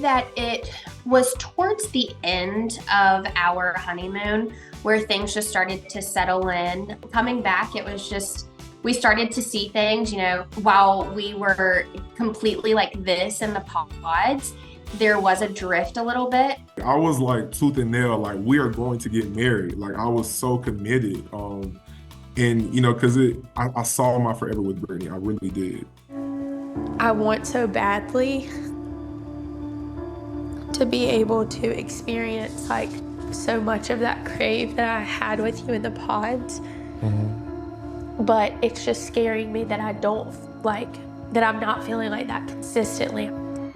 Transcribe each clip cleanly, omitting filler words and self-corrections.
that it was towards the end of our honeymoon where things just started to settle in. Coming back, it was just, we started to see things, while we were completely like this in the pods, there was a drift a little bit. I was like tooth and nail, like we are going to get married. Like I was so committed. And because I saw my forever with Brittany. I really did. I want so badly to be able to experience like so much of that crave that I had with you in the pods. Mm-hmm. But it's just scaring me that that I'm not feeling like that consistently.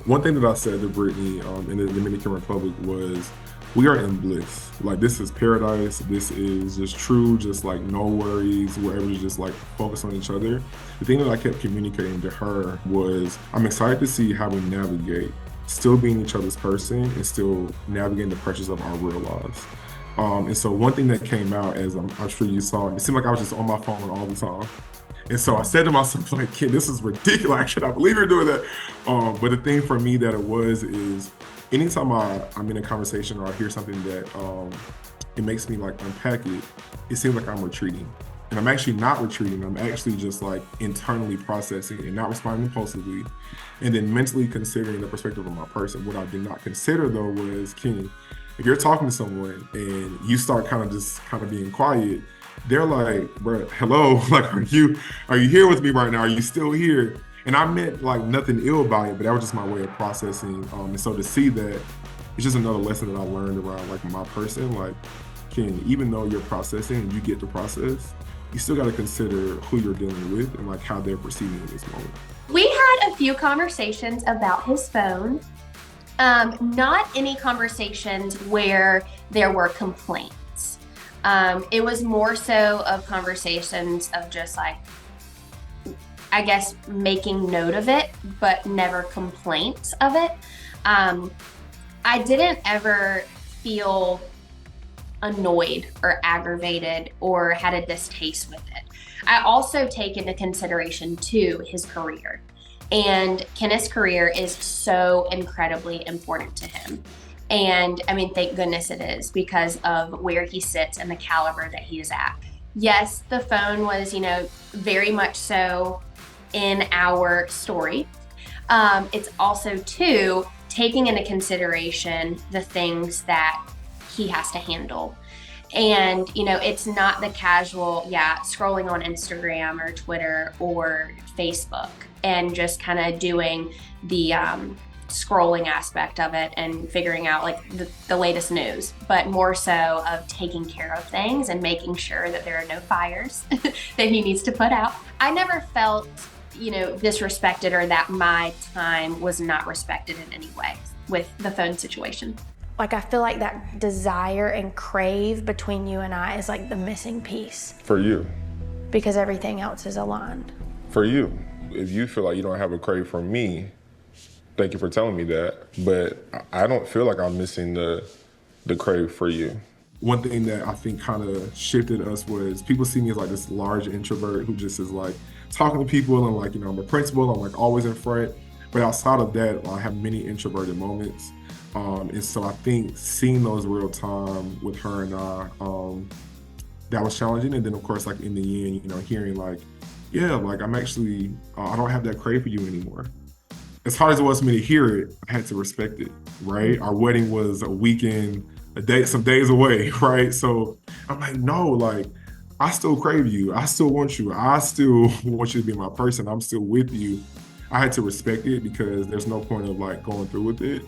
One thing that I said to Brittany in the Dominican Republic was, we are in bliss. Like this is paradise. This is just true, just like no worries, wherever you just like focus on each other. The thing that I kept communicating to her was, I'm excited to see how we navigate, still being each other's person and still navigating the pressures of our real lives. And so one thing that came out, as I'm sure you saw, it seemed like I was just on my phone all the time. And so I said to myself, like, kid, this is ridiculous. I cannot believe you're doing that. But the thing for me that it was is, anytime I'm in a conversation or I hear something that it makes me like unpack it, it seems like I'm retreating. And I'm actually not retreating. I'm actually just like internally processing and not responding impulsively. And then mentally considering the perspective of my person. What I did not consider though was, King, if you're talking to someone and you start kind of being quiet, they're like, bro, hello, like, are you here with me right now? Are you still here? And I meant like nothing ill about it, but that was just my way of processing. And so to see that, it's just another lesson that I learned around like my person. Like, Ken, even though you're processing and you get the process, you still got to consider who you're dealing with and like how they're perceiving in this moment. We had a few conversations about his phone. Not any conversations where there were complaints. It was more so of conversations of just like, I guess, making note of it, but never complaints of it. I didn't ever feel annoyed or aggravated or had a distaste with it. I also take into consideration too his career. And Kenneth's career is so incredibly important to him. And I mean, thank goodness it is, because of where he sits and the caliber that he is at. Yes, the phone was, very much so in our story. It's also too taking into consideration the things that he has to handle. And, it's not the casual, scrolling on Instagram or Twitter or Facebook and just kind of doing the scrolling aspect of it and figuring out like the latest news, but more so of taking care of things and making sure that there are no fires that he needs to put out. I never felt, disrespected or that my time was not respected in any way with the phone situation. Like, I feel like that desire and crave between you and I is like the missing piece. For you. Because everything else is aligned. For you. If you feel like you don't have a crave for me, thank you for telling me that. But I don't feel like I'm missing the crave for you. One thing that I think kind of shifted us was people see me as like this large introvert who just is like talking to people and like, I'm a principal, I'm like always in front. But outside of that, I have many introverted moments. And so I think seeing those real time with her and I, that was challenging. And then of course, like in the end, hearing like, yeah, like I'm actually, I don't have that crave for you anymore. As hard as it was for me to hear it, I had to respect it, right? Our wedding was a weekend, some days away, right? So I'm like, no, like I still crave you. I still want you. I still want you to be my person. I'm still with you. I had to respect it because there's no point of like going through with it,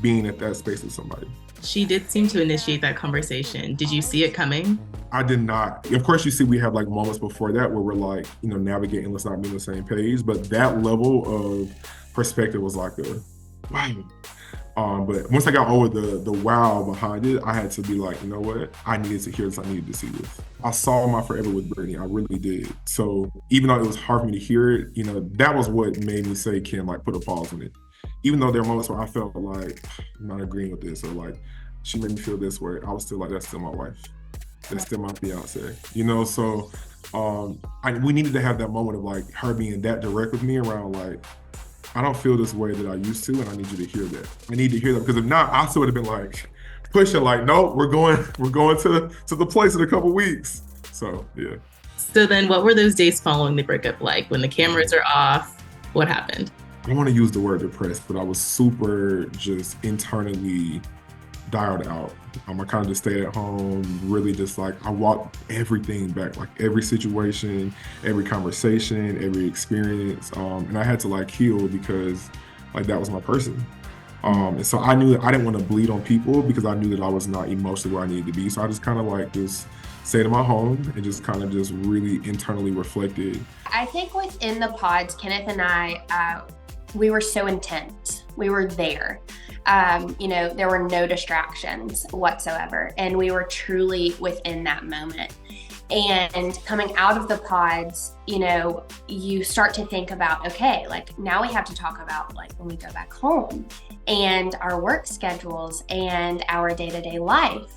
being at that space with somebody. She did seem to initiate that conversation. Did you see it coming? I did not. Of course, you see we have like moments before that where we're like, navigating, let's not be on the same page. But that level of perspective was like a wow. But once I got over the wow behind it, I had to be like, you know what? I needed to hear this. I needed to see this. I saw my forever with Brittany. I really did. So even though it was hard for me to hear it, that was what made me say, Ken, like put a pause on it. Even though there are moments where I felt like I'm not agreeing with this or like she made me feel this way, I was still like, that's still my wife. That's still my fiance. So we needed to have that moment of like her being that direct with me around like, I don't feel this way that I used to, and I need you to hear that. I need to hear that, because if not, I still would have been like pushing, like, no, we're going to the place in a couple weeks. So yeah. So then what were those days following the breakup like? When the cameras are off, what happened? I don't want to use the word depressed, but I was super just internally dialed out. I kind of just stayed at home, really just like, I walked everything back, like every situation, every conversation, every experience. And I had to like heal, because like that was my person. And so I knew that I didn't want to bleed on people, because I knew that I was not emotionally where I needed to be. So I just kind of like just stayed in my home and just kind of just really internally reflected. I think within the pods, Kenneth and I, we were so intense. We were there. There were no distractions whatsoever. And we were truly within that moment. And coming out of the pods, you start to think about, okay, like now we have to talk about like when we go back home and our work schedules and our day-to-day life.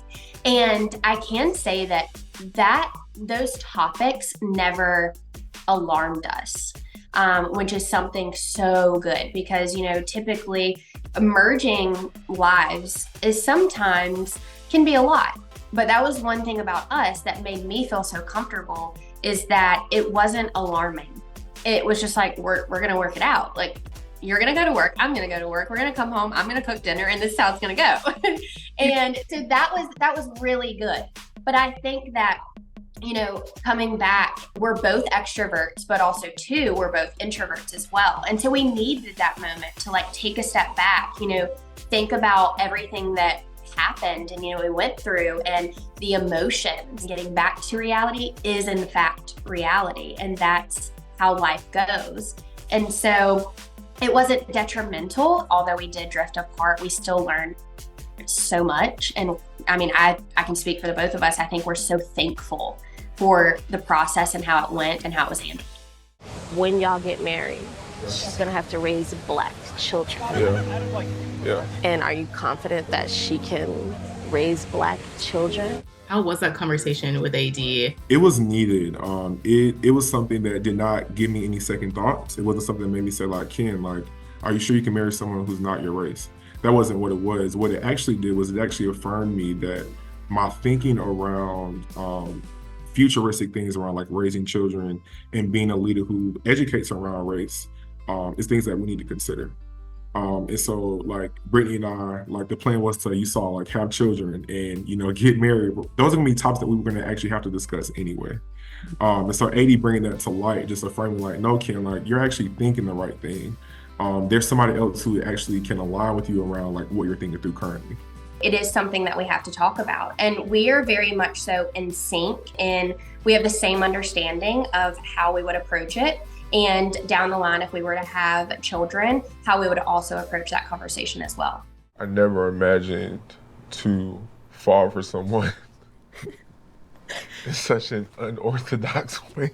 And I can say that those topics never alarmed us, which is something so good, because, typically merging lives is sometimes can be a lot. But that was one thing about us that made me feel so comfortable, is that it wasn't alarming. It was just like, we're going to work it out. Like, you're going to go to work. I'm going to go to work. We're going to come home. I'm going to cook dinner, and this is how it's going to go. And so that was really good. But I think that, coming back, we're both extroverts, but also too, we're both introverts as well. And so we needed that moment to like take a step back, think about everything that happened and, we went through, and the emotions. Getting back to reality is in fact reality. And that's how life goes. And so it wasn't detrimental, although we did drift apart. We still learned so much. And I mean, I can speak for the both of us. I think we're so thankful for the process and how it went and how it was handled. When y'all get married, she's gonna have to raise Black children. Yeah. And are you confident that she can raise Black children? How was that conversation with AD? It was needed. It was something that did not give me any second thoughts. It wasn't something that made me say like, Ken, like, are you sure you can marry someone who's not your race? That wasn't what it was. What it actually did was it actually affirmed me that my thinking around futuristic things around like raising children and being a leader who educates around race is things that we need to consider. And so like Brittany and I, like the plan was to, you saw, like have children and, get married. Those are gonna be topics that we were gonna actually have to discuss anyway. And so AD bringing that to light, just affirming like, no, Ken, like you're actually thinking the right thing. There's somebody else who actually can align with you around like what you're thinking through currently. It is something that we have to talk about. And we are very much so in sync, and we have the same understanding of how we would approach it. And down the line, if we were to have children, how we would also approach that conversation as well. I never imagined to fall for someone in such an unorthodox way.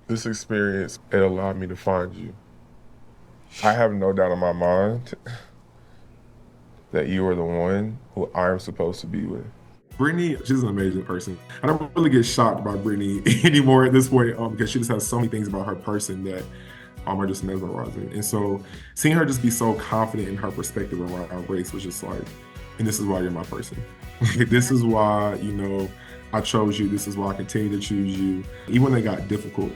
This experience, it allowed me to find you. I have no doubt in my mind that you are the one who I am supposed to be with. Brittany, she's an amazing person. I don't really get shocked by Brittany anymore at this point because she just has so many things about her person that are just mesmerizing. And so seeing her just be so confident in her perspective around our race was just like, and this is why you're my person. This is why, I chose you. This is why I continue to choose you. Even when they got difficult,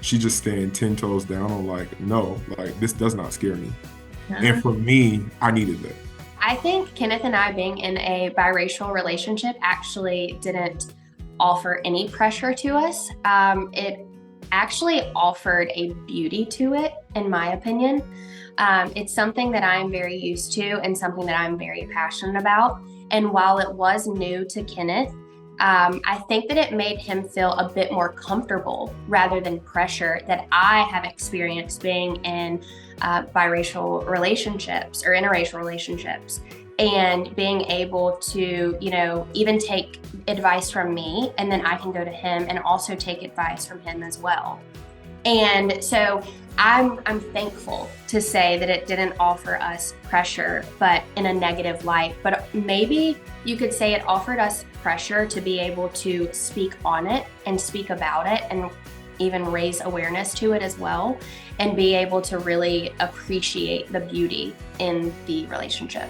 she just stand 10 toes down on like, no, like this does not scare me. And for me, I needed that. I think Kenneth and I being in a biracial relationship actually didn't offer any pressure to us. It actually offered a beauty to it, in my opinion. It's something that I'm very used to and something that I'm very passionate about. And while it was new to Kenneth, I think that it made him feel a bit more comfortable rather than pressure that I have experienced being in biracial relationships or interracial relationships, and being able to, even take advice from me, and then I can go to him and also take advice from him as well. And so I'm thankful to say that it didn't offer us pressure, but in a negative light. But maybe you could say it offered us pressure to be able to speak on it and speak about it and even raise awareness to it as well, and be able to really appreciate the beauty in the relationship.